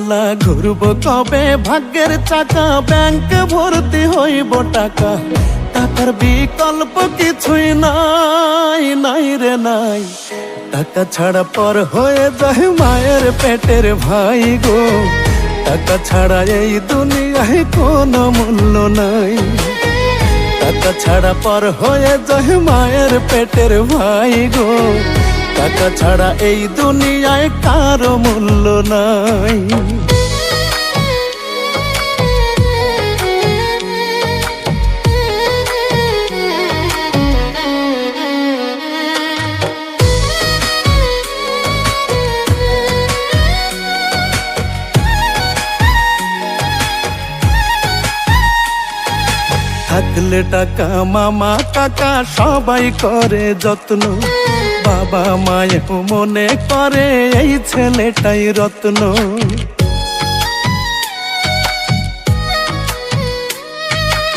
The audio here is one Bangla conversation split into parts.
পাল্লা ঘুরব কবে, ভাগ্যের চাকা ব্যাংকে ভর্তি হইব টাকা। টাকার বিকল্প কিছুই নাই, নাই রে নাই। টাকা ছাড়া পর হয়ে যায় মায়ের পেটের ভাই গো। টাকা ছাড়া এই দুনিয়ায় কোনো মূল্য নাই। টাকা ছাড়া পর হয়ে যায় মায়ের পেটের ভাই গো। টাকা ছাড়া এই দুনিয়ায় কারো মূল্য নাই। থাকলে টাকা মামা কাকা সবাই করে যত্ন। বাবা মায়েও মনে করে এই ছেলেটাই রত্ন।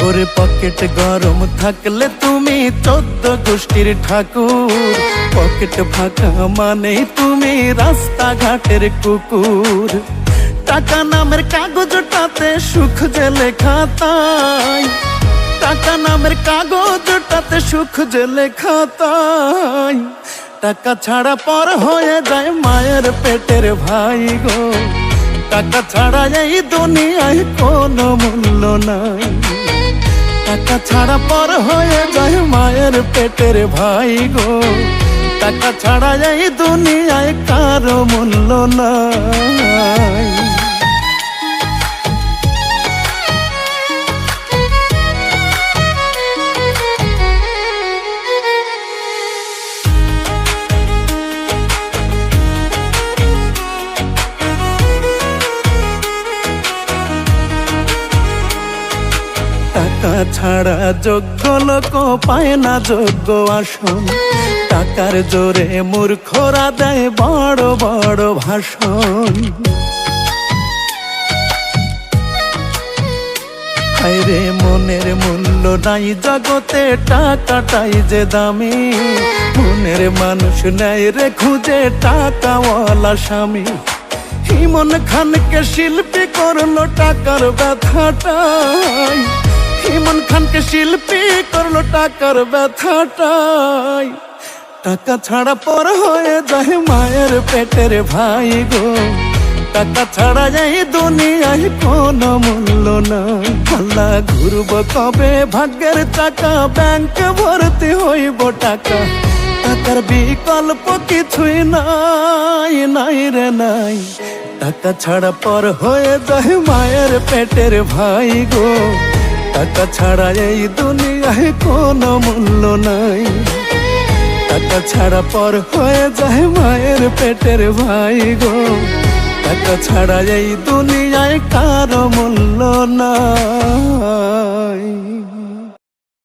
ওরে পকেট গরম থাকলে তুমি 14 গোষ্ঠীর ঠাকুর। পকেট ফাঁকা মানে তুমি রাস্তাঘাটের কুকুর। টাকা নামের কাগজটাতে সুখ যে লেখা তাই। টাকা নামের কাগজটাতে সুখ যে লেখা তাই। টাকা ছাড়া পর হয়ে যায় মায়ের পেটের ভাই গো। টাকা ছাড়া এই দুনিয়ায় কোনো মূল্য নাই। টাকা ছাড়া পর হয়ে যায় মায়ের পেটের ভাই গো। টাকা ছাড়া এই দুনিয়ায় কারো মূল্য নাই। টাকা ছাড়া যোগ্য লোক পায় না যোগ্য আসন। টাকার জোরে মূর্খরা দেয় বড় বড় ভাষণ। হায়রে মনের মূল্য নাই জগতে, টাকাটাই যে দামি। মনের মানুষ নেয় রে খুঁজে টাকাওয়ালা স্বামী। ইমন খানকে শিল্পী করলো টাকার ব্যথাটাই। ইমন খানকে শিল্পী করলো টাকার ব্যথাটাই। টাকা ছাড়া পর হয়ে যায় মায়ের পেটের ভাই গো। টাকা ছাড়া এই দুনিয়ায় কোনো মূল্য নাই। পাল্লা ঘুরব কবে, ভাগ্যের চাকা ব্যাংকে ভর্তি হইব টাকা। টাকার বিকল্প কিছুই নাই, নাই রে নাই। টাকা ছাড়া পর হয়ে যায় মায়ের পেটের ভাই গো। টাকা ছাড়া এই দুনিয়ায় কোনো মূল্য নাই। টাকা ছাড়া পর হয়ে যায় মায়ের পেটের ভাই গো। টাকা ছাড়া এই দুনিয়ায় কারো মূল্য নাই।